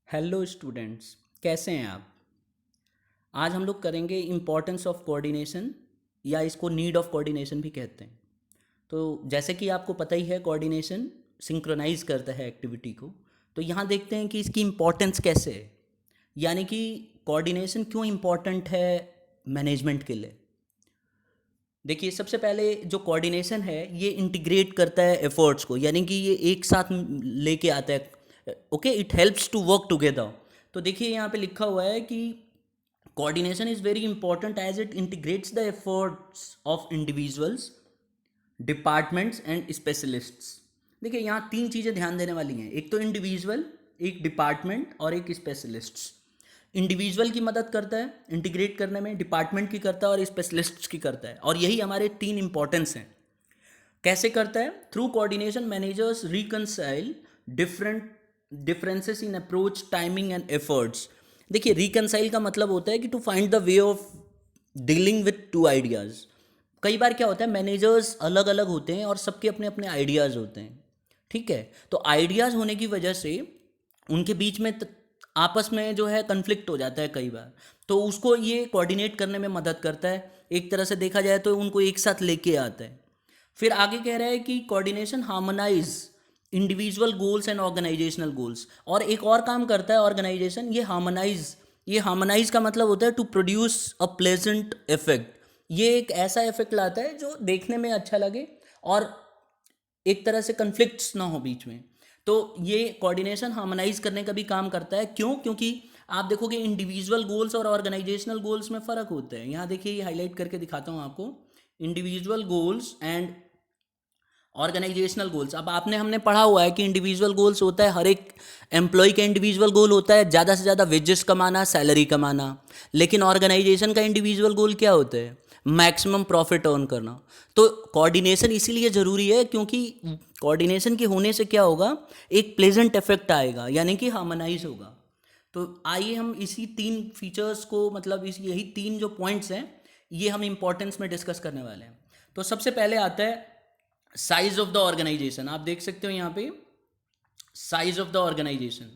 Hello students, कैसे हैं आप। आज हम लोग करेंगे इम्पोर्टेंस ऑफ कोऑर्डिनेशन या इसको नीड ऑफ कोऑर्डिनेशन भी कहते हैं। तो जैसे कि आपको पता ही है, कोऑर्डिनेशन सिंक्रोनाइज करता है एक्टिविटी को। तो यहाँ देखते हैं कि इसकी इम्पोर्टेंस कैसे है, यानी कि कोऑर्डिनेशन क्यों इम्पोर्टेंट है मैनेजमेंट के लिए। देखिए, सबसे पहले जो कोऑर्डिनेशन है ये इंटीग्रेट करता है एफर्ट्स को, यानी कि ये एक साथ लेके आता है। Okay, it helps to work together. तो देखिए यहाँ पे लिखा हुआ है कि coordination is very important as it integrates the efforts of individuals, departments and specialists. देखिए यहाँ तीन चीज़ें ध्यान देने वाली हैं, एक तो इंडिविजुअल, एक डिपार्टमेंट और एक स्पेशलिस्ट्स। इंडिविजुअल की मदद करता है इंटीग्रेट करने में, डिपार्टमेंट की करता है और स्पेशलिस्ट्स की करता है। और यही हमारे तीन इंपॉर्टेंस हैं। कैसे करता है? Through coordination managers reconcile different differences in approach, timing and efforts. देखिए, रिकनसाइल का मतलब होता है कि to find the way of dealing with two ideas. कई बार क्या होता है, मैनेजर्स अलग अलग होते हैं और सबके अपने अपने आइडियाज़ होते हैं। ठीक है, तो आइडियाज़ होने की वजह से उनके बीच में आपस में जो है कन्फ्लिक्ट हो जाता है कई बार। तो उसको ये कोऑर्डिनेट करने में मदद करता है। एक तरह से देखा जाए तो उनको एक साथ लेके आता है। फिर आगे कह रहा है कि coordination harmonise individual goals and organisational goals. और एक और काम करता है ऑर्गेनाइजेशन, ये हार्मोनाइज का मतलब होता है to produce a pleasant effect. ये एक ऐसा इफेक्ट लाता है जो देखने में अच्छा लगे और एक तरह से कन्फ्लिक्ट्स ना हो बीच में। तो ये कोऑर्डिनेशन हार्मोनाइज करने का भी काम करता है। क्यों? क्योंकि आप देखोगे इंडिविजुअल गोल्स और ऑर्गेनाइजेशनल गोल्स में फ़र्क होता है। यहाँ देखिए, ये हाईलाइट करके दिखाता हूँ आपको, individual goals and organisational goals. अब आपने हमने पढ़ा हुआ है कि इंडिविजुअल गोल्स होता है, हर एक एम्प्लॉय का इंडिविजुअल गोल होता है ज़्यादा से ज़्यादा वेजेस कमाना, सैलरी कमाना। लेकिन ऑर्गेनाइजेशन का इंडिविजुअल गोल क्या होता है? मैक्सिमम प्रॉफिट अर्न करना। तो कोऑर्डिनेशन इसीलिए ज़रूरी है क्योंकि कोऑर्डिनेशन के होने से क्या होगा, एक प्लेजेंट इफेक्ट आएगा, यानी कि हार्मोनाइज होगा। तो आइए हम इसी तीन फीचर्स को, मतलब इस यही तीन जो पॉइंट्स हैं, ये हम इंपॉर्टेंस में डिस्कस करने वाले हैं। तो सबसे पहले आता है साइज ऑफ द ऑर्गेनाइजेशन। आप देख सकते हो यहाँ पे साइज ऑफ द ऑर्गेनाइजेशन।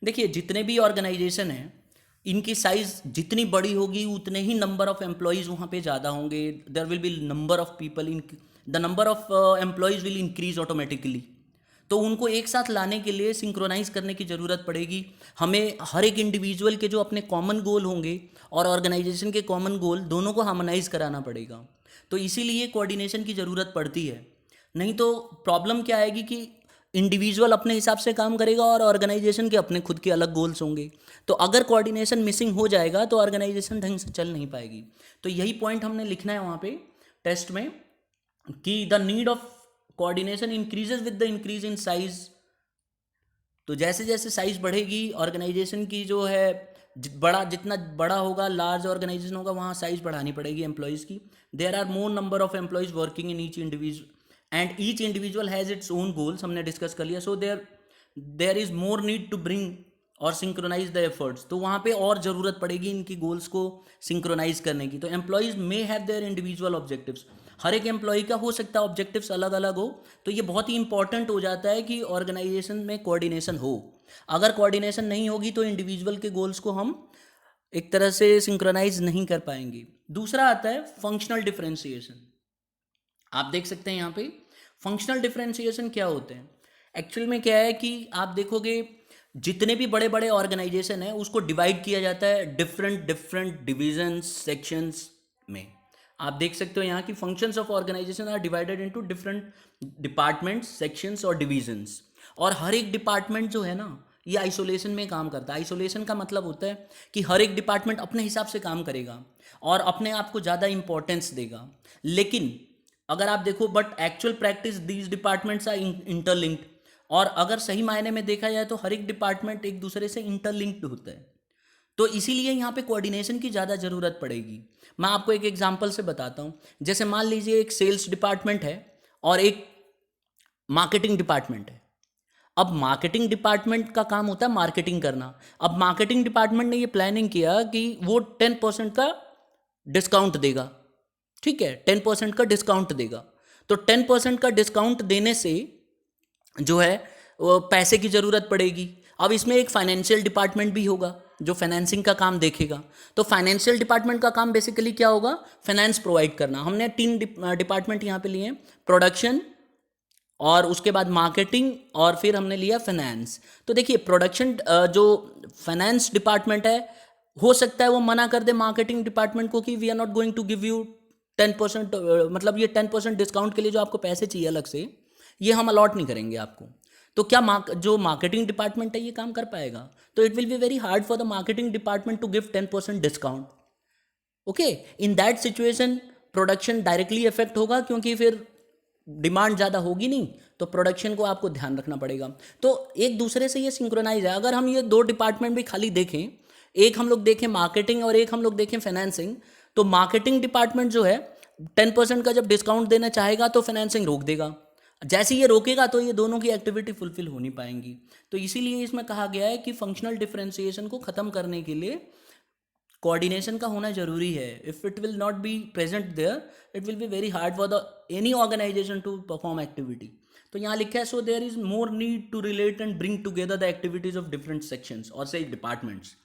देखिए, जितने भी ऑर्गेनाइजेशन हैं, इनकी साइज जितनी बड़ी होगी उतने ही नंबर ऑफ एम्प्लॉयज़ वहाँ पे ज़्यादा होंगे। There will be number of people in, the number of employees will increase automatically. तो उनको एक साथ लाने के लिए सिंक्रोनाइज करने की ज़रूरत पड़ेगी। हमें हर एक इंडिविजुअल के जो अपने कॉमन गोल होंगे और ऑर्गेनाइजेशन के कॉमन गोल, दोनों को हार्मोनाइज कराना पड़ेगा। तो इसीलिए कोऑर्डिनेशन की ज़रूरत पड़ती है। नहीं तो प्रॉब्लम क्या आएगी कि इंडिविजुअल अपने हिसाब से काम करेगा और ऑर्गेनाइजेशन के अपने खुद के अलग गोल्स होंगे। तो अगर कोऑर्डिनेशन मिसिंग हो जाएगा तो ऑर्गेनाइजेशन ढंग से चल नहीं पाएगी। तो यही पॉइंट हमने लिखना है वहाँ पे टेस्ट में, कि the need of coordination increases with the increase in size. तो जैसे जैसे साइज बढ़ेगी ऑर्गेनाइजेशन की जो है, जितना बड़ा होगा, लार्ज ऑर्गेनाइजेशन होगा, वहाँ साइज बढ़ानी पड़ेगी एम्प्लॉयज़ की। There are more number of employees working in each individual and each individual has its own goals, हमने डिस्कस कर लिया। So there there is more need to bring और सिंक्रोनाइज द एफर्ट्स। तो वहाँ पे और ज़रूरत पड़ेगी इनकी गोल्स को सिंक्रोनाइज करने की। तो employees may have their individual objectives. हर एक एम्प्लॉय का हो सकता है ऑब्जेक्टिव्स अलग अलग हो। तो ये बहुत ही इंपॉर्टेंट हो जाता है कि ऑर्गेनाइजेशन में कोऑर्डिनेशन हो। अगर कोऑर्डिनेशन नहीं होगी तो इंडिविजुअल के गोल्स को हम एक तरह से सिंक्रोनाइज नहीं कर पाएंगे। दूसरा आता है फंक्शनल डिफरेंशिएशन। आप देख सकते हैं यहाँ पे फंक्शनल डिफरेंशिएशन क्या होते हैं। एक्चुअल में क्या है कि आप देखोगे, जितने भी बड़े बड़े ऑर्गेनाइजेशन है उसको डिवाइड किया जाता है डिफरेंट डिफरेंट डिविजन्स, सेक्शंस में। आप देख सकते हो यहाँ की functions of organisation are divided into different departments, sections और डिविजन्स। और हर एक डिपार्टमेंट जो है ना, ये आइसोलेशन में काम करता है। आइसोलेशन का मतलब होता है कि हर एक डिपार्टमेंट अपने हिसाब से काम करेगा और अपने आप को ज़्यादा इंपॉर्टेंस देगा। लेकिन अगर आप देखो, but actual practice these departments are interlinked. और अगर सही मायने में देखा जाए तो हर एक डिपार्टमेंट एक दूसरे से इंटरलिंक्ड होता है। तो इसीलिए यहाँ पे कोऑर्डिनेशन की ज़्यादा ज़रूरत पड़ेगी। मैं आपको एक एग्जांपल से बताता हूँ। जैसे मान लीजिए एक सेल्स डिपार्टमेंट है और एक मार्केटिंग डिपार्टमेंट है। अब मार्केटिंग डिपार्टमेंट का काम होता है मार्केटिंग करना। अब मार्केटिंग डिपार्टमेंट ने ये प्लानिंग किया कि वो 10% का डिस्काउंट देगा। ठीक है, 10% का डिस्काउंट देगा। तो 10% का डिस्काउंट देने से जो है वो पैसे की ज़रूरत पड़ेगी। अब इसमें एक फाइनेंशियल डिपार्टमेंट भी होगा जो फाइनेंसिंग का काम देखेगा। तो फाइनेंशियल डिपार्टमेंट का काम बेसिकली क्या होगा, फाइनेंस प्रोवाइड करना। हमने 3 डिपार्टमेंट यहाँ पे लिए हैं, प्रोडक्शन और उसके बाद मार्केटिंग और फिर हमने लिया फाइनेंस। तो देखिए प्रोडक्शन जो फाइनेंस डिपार्टमेंट है, हो सकता है वो मना कर दे मार्केटिंग डिपार्टमेंट को कि we are not going to give you 10%, मतलब ये 10% डिस्काउंट के लिए जो आपको पैसे चाहिए अलग से, ये हम अलॉट नहीं करेंगे आपको। तो क्या जो मार्केटिंग डिपार्टमेंट है ये काम कर पाएगा? तो it will be very hard for the marketing department to give 10% discount. Okay, in that situation production directly effect होगा, क्योंकि फिर डिमांड ज़्यादा होगी नहीं, तो प्रोडक्शन को आपको ध्यान रखना पड़ेगा। तो एक दूसरे से ये सिंक्रोनाइज है। अगर हम ये 2 डिपार्टमेंट भी खाली देखें, एक हम लोग देखें मार्केटिंग और एक हम लोग देखें फाइनेंसिंग, तो मार्केटिंग डिपार्टमेंट जो है 10% का जब डिस्काउंट देना चाहेगा तो फाइनेंसिंग रोक देगा। जैसे ये रोकेगा तो ये दोनों की एक्टिविटी फुलफिल हो नहीं पाएंगी। तो इसीलिए इसमें कहा गया है कि फंक्शनल डिफरेंशिएशन को ख़त्म करने के लिए कोऑर्डिनेशन का होना जरूरी है। If it will not be present there, it will be very hard for the any organisation to perform activity. तो यहाँ लिखा है, so there is more need to relate and bring together the activities of different sections और से departments.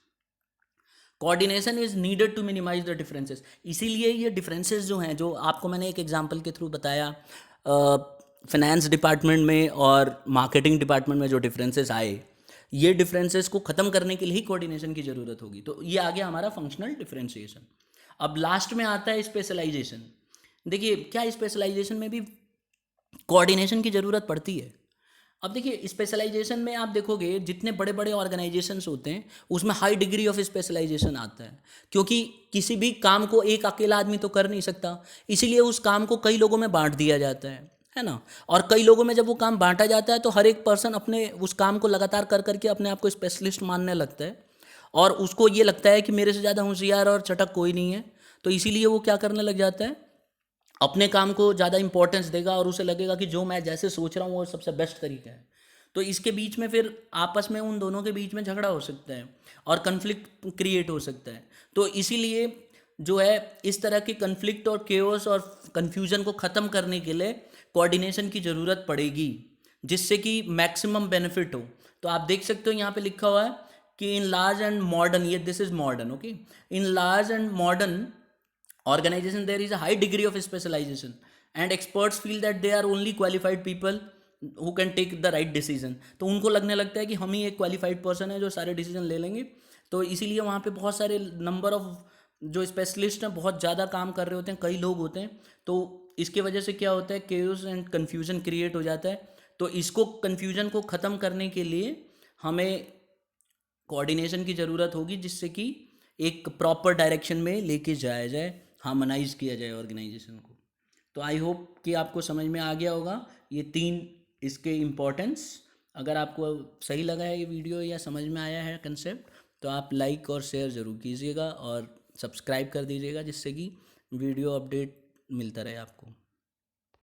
Coordination is needed to minimise the differences. इसीलिए ये differences जो हैं, जो आपको मैंने एक एग्जांपल के थ्रू बताया, फाइनेंस डिपार्टमेंट में और मार्केटिंग डिपार्टमेंट में जो डिफरेंसेस आए, ये डिफरेंसेस को ख़त्म करने के लिए ही कोऑर्डिनेशन की ज़रूरत होगी। तो ये आ गया हमारा फंक्शनल डिफरेंशिएशन। अब लास्ट में आता है स्पेशलाइजेशन। देखिए क्या स्पेशलाइजेशन में भी कोऑर्डिनेशन की ज़रूरत पड़ती है। अब देखिए स्पेशलाइजेशन में आप देखोगे जितने बड़े बड़े ऑर्गेनाइजेशंस होते हैं उसमें हाई डिग्री ऑफ स्पेशलाइजेशन आता है, क्योंकि किसी भी काम को एक अकेला आदमी तो कर नहीं सकता, इसीलिए उस काम को कई लोगों में बांट दिया जाता है ना। और कई लोगों में जब वो काम बांटा जाता है तो हर एक पर्सन अपने उस काम को लगातार कर करके अपने आप को स्पेशलिस्ट मानने लगता है, और उसको ये लगता है कि मेरे से ज़्यादा होशियार और चटक कोई नहीं है। तो इसीलिए वो क्या करने लग जाता है, अपने काम को ज़्यादा इंपॉर्टेंस देगा और उसे लगेगा कि जो मैं जैसे सोच रहा हूँ वो सबसे बेस्ट तरीका है। तो इसके बीच में फिर आपस में उन दोनों के बीच में झगड़ा हो सकता है और कन्फ्लिक्ट क्रिएट हो सकता है। तो इसीलिए जो है इस तरह के कन्फ्लिक्ट और केओस और कन्फ्यूजन को ख़त्म करने के लिए कोऑर्डिनेशन की ज़रूरत पड़ेगी, जिससे कि मैक्सिमम बेनिफिट हो। तो आप देख सकते हो यहाँ पे लिखा हुआ है कि इन लार्ज एंड मॉडर्न, ये this is modern, okay, in large and modern organization there is a high degree of specialization and experts feel that they are only qualified people who can take the right decision। तो उनको लगने लगता है कि हम ही एक qualified person है जो सारे डिसीजन ले लेंगे। तो इसीलिए वहाँ पे बहुत सारे नंबर ऑफ जो स्पेशलिस्ट हैं बहुत ज़्यादा काम कर रहे होते हैं, कई लोग होते हैं। तो इसकी वजह से क्या होता है, केओस एंड कन्फ्यूजन क्रिएट हो जाता है। तो इसको कन्फ्यूजन को ख़त्म करने के लिए हमें कोऑर्डिनेशन की ज़रूरत होगी, जिससे कि एक प्रॉपर डायरेक्शन में लेके जाया जाए, हार्मोनाइज किया जाए ऑर्गेनाइजेशन को। तो आई होप कि आपको समझ में आ गया होगा ये 3 इसके इम्पोर्टेंस। अगर आपको सही लगा है ये वीडियो या समझ में आया है कंसेप्ट, तो आप लाइक और शेयर ज़रूर कीजिएगा और सब्सक्राइब कर दीजिएगा, जिससे कि वीडियो अपडेट मिलता रहे आपको।